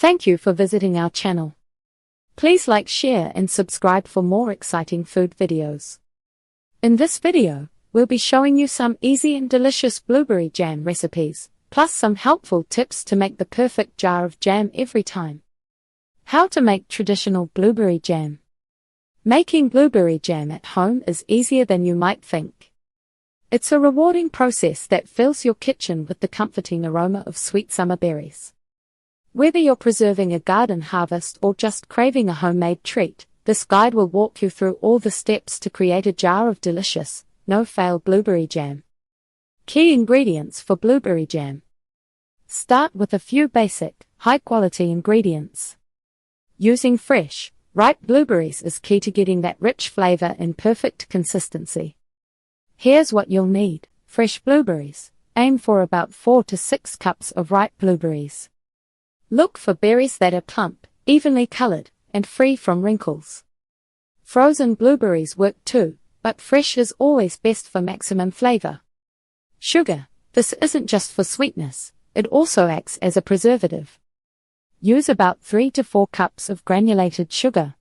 Thank you for visiting our channel. Please like, share and subscribe for more exciting food videos. In this video, we'll be showing you some easy and delicious blueberry jam recipes, plus some helpful tips to make the perfect jar of jam every time. How to make traditional blueberry jam. Making blueberry jam at home is easier than you might think. It's a rewarding process that fills your kitchen with the comforting aroma of sweet summer berries. Whether you're preserving a garden harvest or just craving a homemade treat, this guide will walk you through all the steps to create a jar of delicious, no-fail blueberry jam. Key ingredients for blueberry jam. Start with a few basic, high-quality ingredients. Using fresh, ripe blueberries is key to getting that rich flavor in perfect consistency. Here's what you'll need. Fresh blueberries. Aim for about 4 to 6 cups of ripe blueberries. Look for berries that are plump, evenly colored, and free from wrinkles. Frozen blueberries work too, but fresh is always best for maximum flavor. Sugar. This isn't just for sweetness, it also acts as a preservative. Use about 3 to 4 cups of granulated sugar.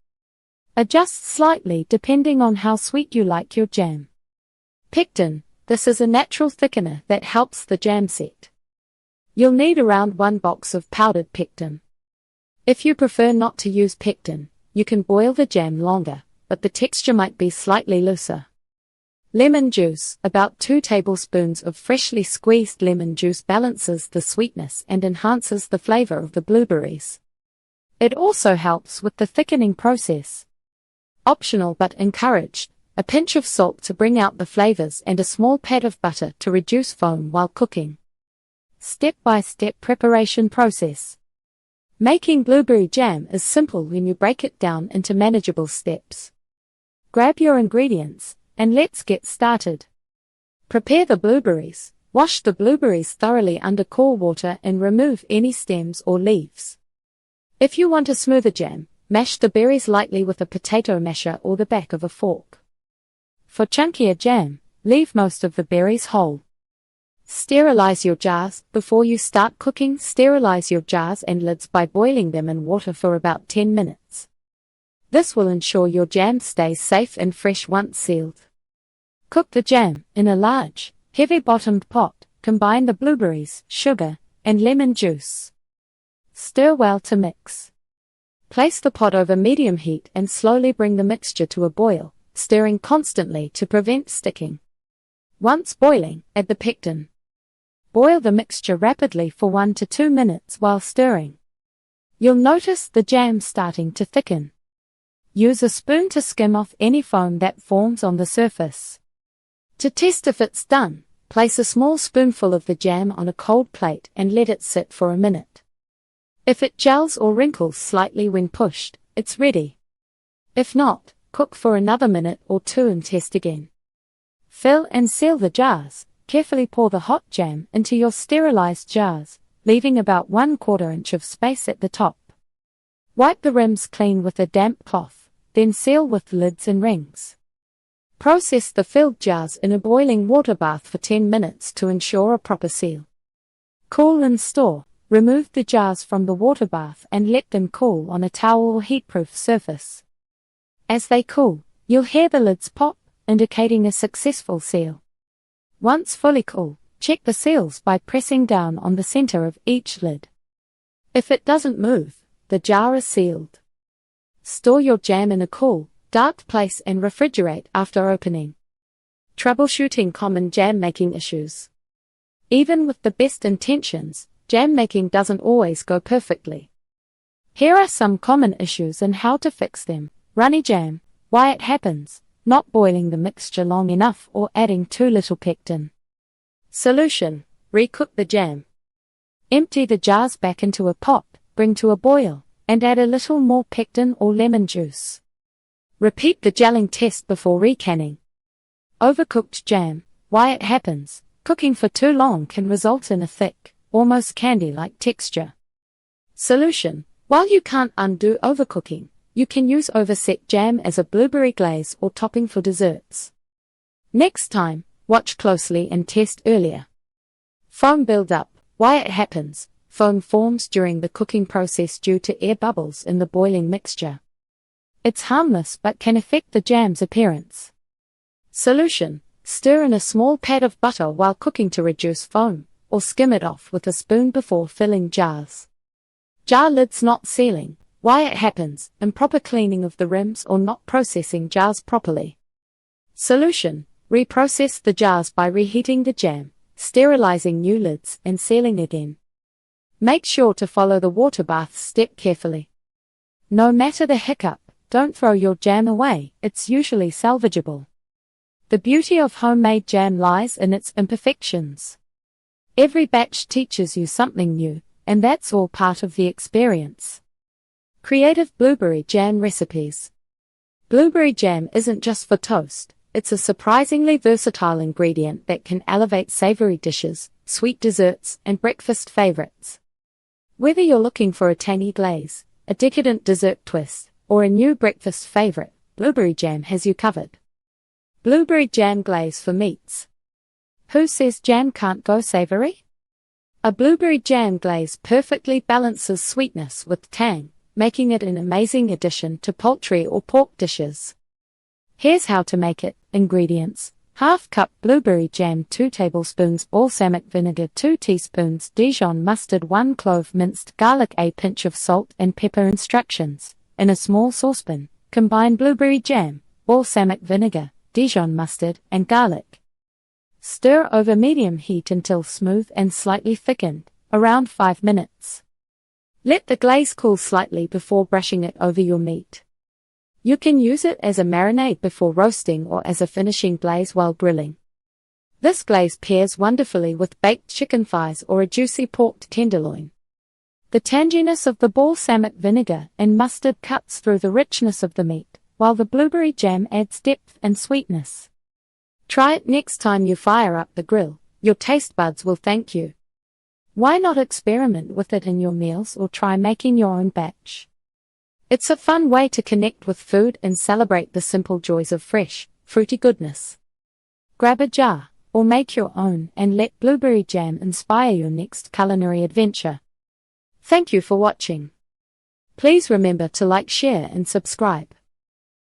Adjust slightly depending on how sweet you like your jam. Pectin. This is a natural thickener that helps the jam set. You'll need around 1 box of powdered pectin. If you prefer not to use pectin, you can boil the jam longer, but the texture might be slightly looser. Lemon juice. About 2 tablespoons of freshly squeezed lemon juice balances the sweetness and enhances the flavor of the blueberries. It also helps with the thickening process. Optional but encouraged. A pinch of salt to bring out the flavors and a small pat of butter to reduce foam while cooking. Step-by-step preparation process. Making blueberry jam is simple when you break it down into manageable steps. Grab your ingredients, and let's get started. Prepare the blueberries. Wash the blueberries thoroughly under cool water and remove any stems or leaves. If you want a smoother jam, mash the berries lightly with a potato masher or the back of a fork. For chunkier jam, leave most of the berries whole. Sterilize your jars. Before you start cooking, sterilize your jars and lids by boiling them in water for about 10 minutes. This will ensure your jam stays safe and fresh once sealed. Cook the jam in a large, heavy-bottomed pot. Combine the blueberries, sugar, and lemon juice. Stir well to mix. Place the pot over medium heat and slowly bring the mixture to a boil, stirring constantly to prevent sticking. Once boiling, add the pectin. Boil the mixture rapidly for 1 to 2 minutes while stirring. You'll notice the jam starting to thicken. Use a spoon to skim off any foam that forms on the surface. To test if it's done, place a small spoonful of the jam on a cold plate and let it sit for a minute. If it gels or wrinkles slightly when pushed, it's ready. If not, cook for another minute or 2 and test again. Fill and seal the jars. Carefully pour the hot jam into your sterilized jars, leaving about 1/4 inch of space at the top. Wipe the rims clean with a damp cloth, then seal with lids and rings. Process the filled jars in a boiling water bath for 10 minutes to ensure a proper seal. Cool and store. Remove the jars from the water bath and let them cool on a towel or heatproof surface. As they cool, you'll hear the lids pop, indicating a successful seal. Once fully cool, check the seals by pressing down on the center of each lid. If it doesn't move, the jar is sealed. Store your jam in a cool, dark place and refrigerate after opening. Troubleshooting common jam making issues. Even with the best intentions, jam making doesn't always go perfectly. Here are some common issues and how to fix them. Runny jam. Why it happens. Not boiling the mixture long enough or adding too little pectin. Solution. Recook the jam. Empty the jars back into a pot, bring to a boil, and add a little more pectin or lemon juice. Repeat the gelling test before recanning. Overcooked jam. Why it happens. Cooking for too long can result in a thick, almost candy-like texture. Solution. While you can't undo overcooking, you can use overset jam as a blueberry glaze or topping for desserts. Next time, watch closely and test earlier. Foam build-up. Why it happens. Foam forms during the cooking process due to air bubbles in the boiling mixture. It's harmless but can affect the jam's appearance. Solution: stir in a small pad of butter while cooking to reduce foam, or skim it off with a spoon before filling jars. Jar lids not sealing. Why it happens: improper cleaning of the rims or not processing jars properly. Solution: reprocess the jars by reheating the jam, sterilizing new lids and sealing again. Make sure to follow the water bath step carefully. No matter the hiccup, don't throw your jam away, it's usually salvageable. The beauty of homemade jam lies in its imperfections. Every batch teaches you something new, and that's all part of the experience. Creative blueberry jam recipes. Blueberry jam isn't just for toast, it's a surprisingly versatile ingredient that can elevate savory dishes, sweet desserts, and breakfast favorites. Whether you're looking for a tangy glaze, a decadent dessert twist, or a new breakfast favorite, blueberry jam has you covered. Blueberry jam glaze for meats. Who says jam can't go savory? A blueberry jam glaze perfectly balances sweetness with tang, making it an amazing addition to poultry or pork dishes. Here's how to make it. Ingredients: ½ cup blueberry jam, 2 tablespoons balsamic vinegar, 2 teaspoons Dijon mustard, 1 clove minced garlic, a pinch of salt and pepper. Instructions: in a small saucepan, combine blueberry jam, balsamic vinegar, Dijon mustard, and garlic. Stir over medium heat until smooth and slightly thickened, around 5 minutes. Let the glaze cool slightly before brushing it over your meat. You can use it as a marinade before roasting or as a finishing glaze while grilling. This glaze pairs wonderfully with baked chicken thighs or a juicy pork tenderloin. The tanginess of the balsamic vinegar and mustard cuts through the richness of the meat, while the blueberry jam adds depth and sweetness. Try it next time you fire up the grill. Your taste buds will thank you. Why not experiment with it in your meals or try making your own batch? It's a fun way to connect with food and celebrate the simple joys of fresh, fruity goodness. Grab a jar, or make your own, and let blueberry jam inspire your next culinary adventure. Thank you for watching. Please remember to like, share, and subscribe.